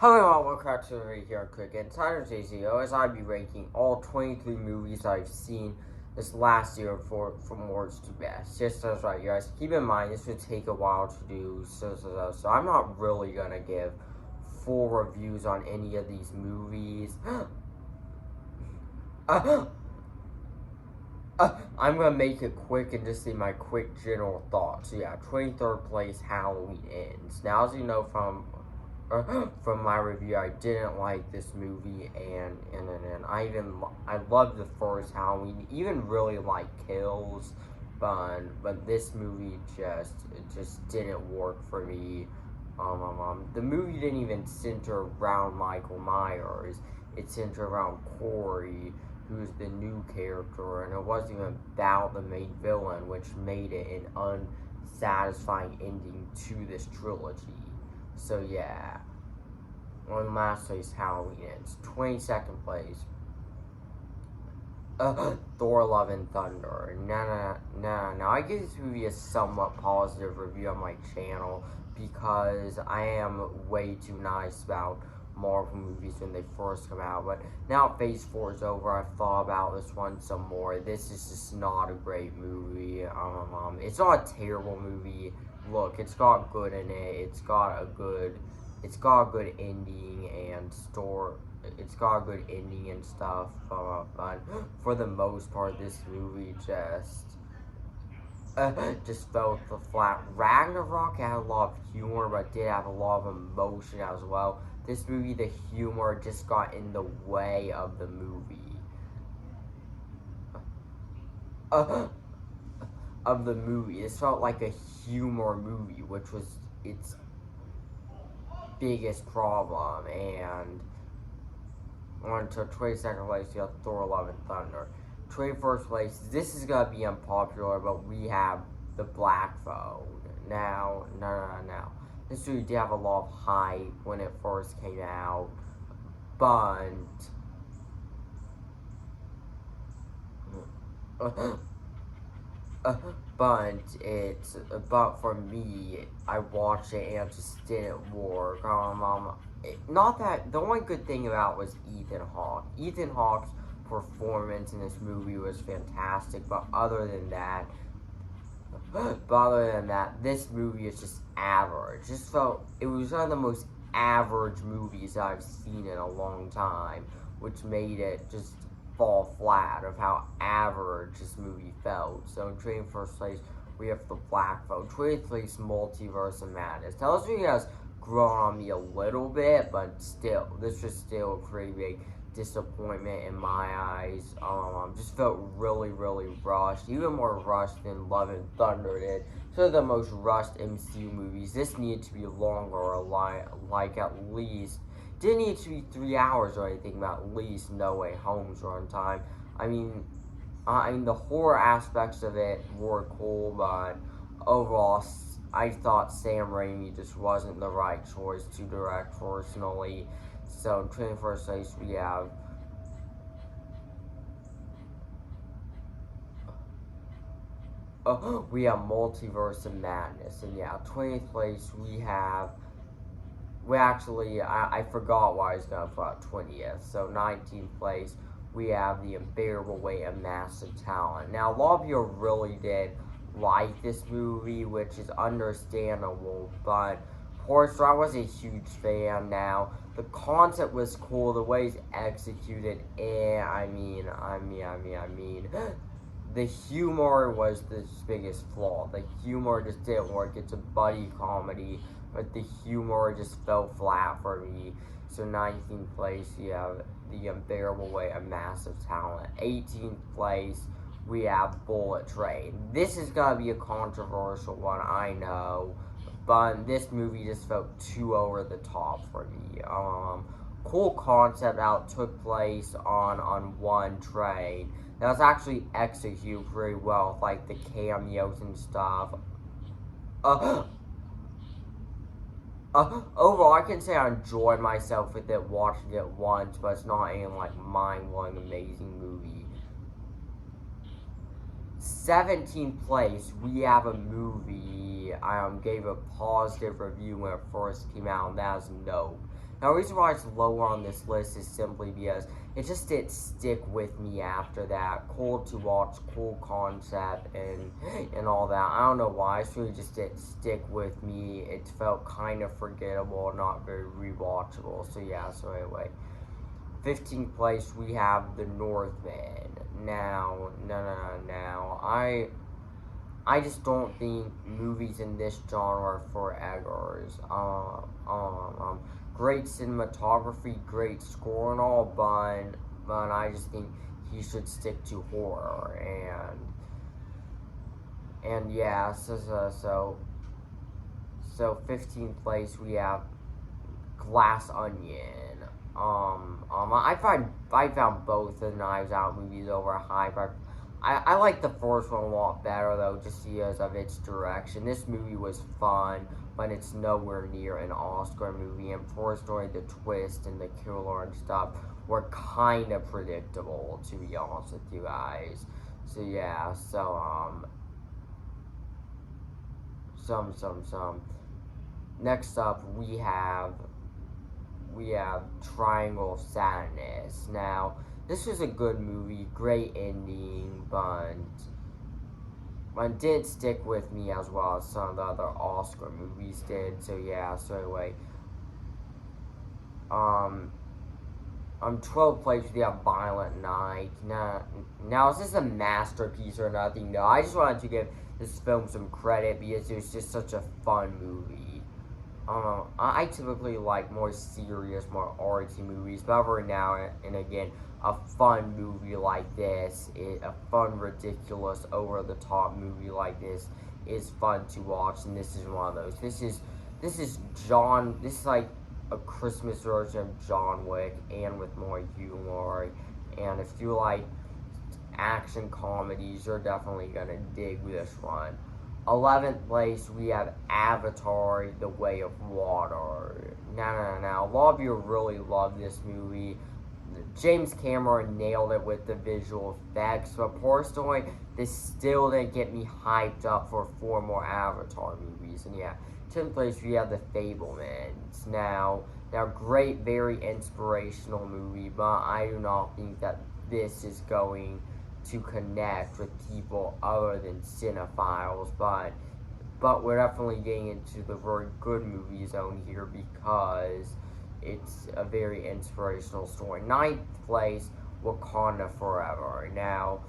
Hello, welcome back to the video here quick Insider JZO as I'll be ranking all 23 movies I've seen this last year from worst to best. Just as right, guys. Keep in mind this would take a while to do, so I'm not really gonna give full reviews on any of these movies. I'm gonna make it quick and just say my quick general thoughts. So yeah, 23rd place, Halloween Ends. Now, as you know from my review, I didn't like this movie, and I loved the first Halloween, even really like Kills, but this movie just didn't work for me. The movie didn't even center around Michael Myers. It centered around Corey, who's the new character, and it wasn't even about the main villain, which made it an unsatisfying ending to this trilogy. So yeah, on last place, Halloween Ends. 22nd place, Thor: Love and Thunder. Now I give this movie a somewhat positive review on my channel because I am way too nice about Marvel movies when they first come out. But now Phase 4 is over, I've thought about this one some more. This is just not a great movie. It's not a terrible movie. Look, it's got good in it. It's got a good ending and story. It's got a good ending and stuff. But for the most part, this movie just felt flat. Ragnarok had a lot of humor, but did have a lot of emotion as well. This movie, the humor just got in the way of the movie. This felt like a humor movie, which was its biggest problem. And on to 22nd place, you have Thor: Love and Thunder. 21st place, this is gonna be unpopular, but we have The Black Phone. Now, no. This movie did have a lot of hype when it first came out, but but for me, I watched it and it just didn't work. Not that the only good thing about it was Ethan Hawke. Ethan Hawke's performance in this movie was fantastic, but other than that, this movie is just average. Just felt it was one of the most average movies I've seen in a long time, which made it just fall flat of how average this movie felt. So in 21st place, we have The Black Phone. 20th place, Multiverse of Madness. Now this movie has grown on me a little bit, but still, this was still a pretty big disappointment in my eyes. Just felt really rushed, even more rushed than Love and Thunder did. So the most rushed MCU movies. This needed to be longer, or like at least didn't need to be 3 hours or anything, but at least No Way Home's runtime. I mean, the horror aspects of it were cool, but overall, I thought Sam Raimi just wasn't the right choice to direct personally. So, in 21st place, we have Multiverse of Madness. And yeah, 20th place, I forgot why I was going to put out 20th. So, 19th place, we have The Unbearable Weight of Massive Talent. Now, a lot of you really did like this movie, which is understandable, but Horse, I was a huge fan. Now, the concept was cool, the way it's executed, I mean, the humor was the biggest flaw. The humor just didn't work. It's a buddy comedy, but the humor just fell flat for me. So 19th place, you have The Unbearable Weight of Massive Talent. 18th place, we have Bullet Train. This is gonna be a controversial one, I know, but this movie just felt too over the top for me. Cool concept how it took place on one train. That was actually executed pretty well with, like, the cameos and stuff. Overall, I can say I enjoyed myself with it watching it once, but it's not any, like, mind-blowing, amazing movie. 17th place, we have a movie I gave a positive review when it first came out, and that is Nope. Now, the reason why it's lower on this list is simply because it just didn't stick with me after that. Cool to watch, cool concept, and all that. I don't know why. It really just didn't stick with me. It felt kind of forgettable, not very rewatchable. So yeah. So anyway, 15th place we have The Northman. Now, now I just don't think movies in this genre are for eggers. Great cinematography, great score and all, but I just think he should stick to horror and yeah. So 15th place we have Glass Onion. I found both the Knives Out movies overhyped. I like the first one a lot better though, just because of its direction. This movie was fun, but it's nowhere near an Oscar movie. And Toy Story, the twist and the killer and stuff were kind of predictable, to be honest with you guys. So yeah, some. Next up, we have Triangle of Sadness. Now, this was a good movie, great ending, but didn't stick with me as well as some of the other Oscar movies did. So yeah. So anyway, on 12th place we have Violent Night. Now is this a masterpiece or nothing? No, I just wanted to give this film some credit because it was just such a fun movie. I typically like more serious, more artsy movies, but every now and again, a fun movie like this, a fun, ridiculous, over-the-top movie like this is fun to watch, and this is one of those. This is like a Christmas version of John Wick, and with more humor, and if you like action comedies, you're definitely gonna dig this one. 11th place, we have Avatar: The Way of Water. Now. A lot of you really love this movie. James Cameron nailed it with the visual effects, but personally, this still didn't get me hyped up for 4 more Avatar movies. And yeah, 10th place, we have The Fabelmans. Now, great, very inspirational movie, but I do not think that this is going to connect with people other than cinephiles, but we're definitely getting into the very good movie zone here because it's a very inspirational story. 9th place, Wakanda Forever. Now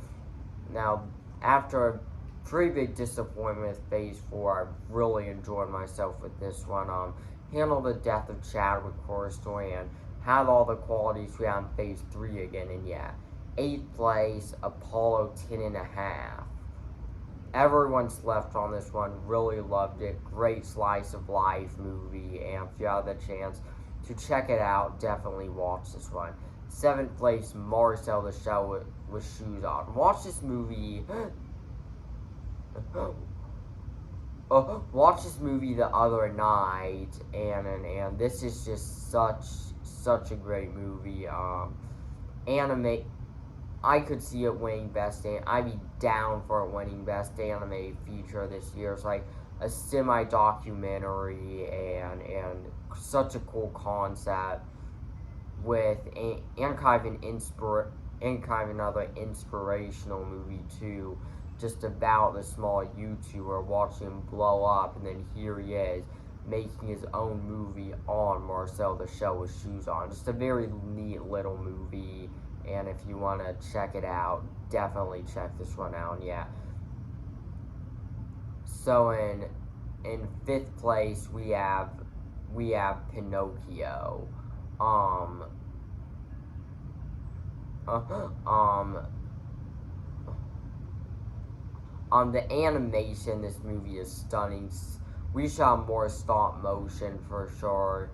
after a pretty big disappointment with Phase 4, I really enjoyed myself with this one. Handled the death of Chadwick Boseman and had all the qualities we had in Phase 3 again, and yeah. 8th place, Apollo 10.5. Everyone slept on this one, really loved it. Great slice of life movie, and if you have the chance to check it out, definitely watch this one. 7th place, Marcel the Shell with Shoes On. Watch this movie. Watch this movie the other night, and this is just such a great movie. I could see it winning Best Anime. I'd be down for it winning Best Anime Feature this year. It's like a semi-documentary and such a cool concept with and kind of another inspirational movie too, just about the small YouTuber watching him blow up, and then here he is making his own movie on Marcel the Shell with Shoes On. Just a very neat little movie. And if you want to check it out, definitely check this one out. And yeah. So in 5th place we have Pinocchio. The animation in this movie is stunning. We shot more stop motion for sure.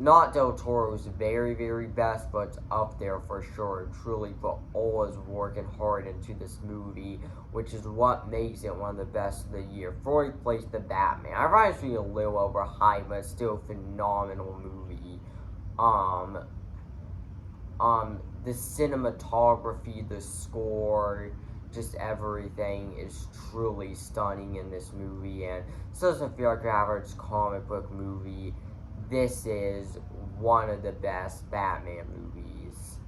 Not Del Toro's very, very best, but it's up there for sure. Truly put all his work and heart into this movie, which is what makes it one of the best of the year. 4th place, The Batman. I find it's a little overhyped, but it's still a phenomenal movie. The cinematography, the score, just everything is truly stunning in this movie, and so doesn't feel like your average comic book movie. This is one of the best Batman movies.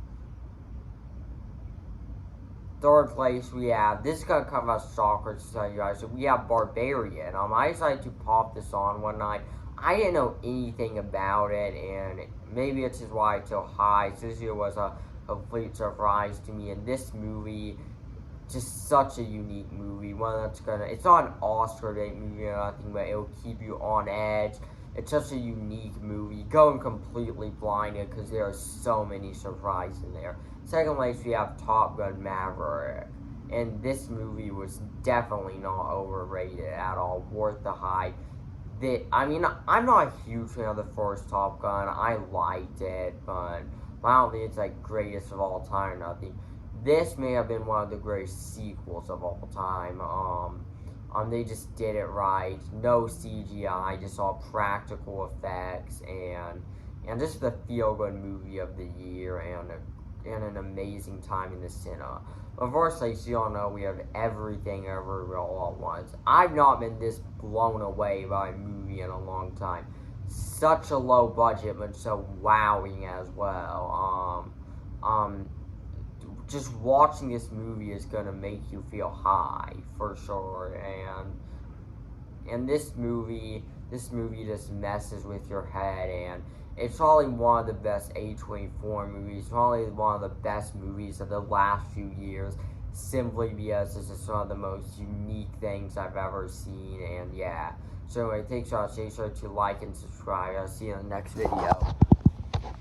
Third place, we have, this is going to come as a shocker to tell you guys, so we have Barbarian. I decided to pop this on one night. I didn't know anything about it, and maybe it's just why it's so high. So this year was a complete surprise to me, and this movie, just such a unique movie. One that's it's not an Oscar bait movie or nothing, but it'll keep you on edge. It's such a unique movie, going completely blinded because there are so many surprises in there. Second place, we have Top Gun Maverick, and this movie was definitely not overrated at all, worth the hype. I mean, I'm not a huge fan of the first Top Gun. I liked it, but I don't think it's like greatest of all time or nothing. This may have been one of the greatest sequels of all time. They just did it right. No CGI, just all practical effects, and just the feel-good movie of the year, and an amazing time in the cinema. Of course, like you all know, we have Everything Everywhere All at Once. I've not been this blown away by a movie in a long time. Such a low budget, but so wowing as well. Just watching this movie is gonna make you feel high for sure, and this movie just messes with your head, and it's probably one of the best A24 movies, probably one of the best movies of the last few years, simply because this is one of the most unique things I've ever seen, and yeah. So anyway, thanks for watching, make sure to like and subscribe. I'll see you in the next video.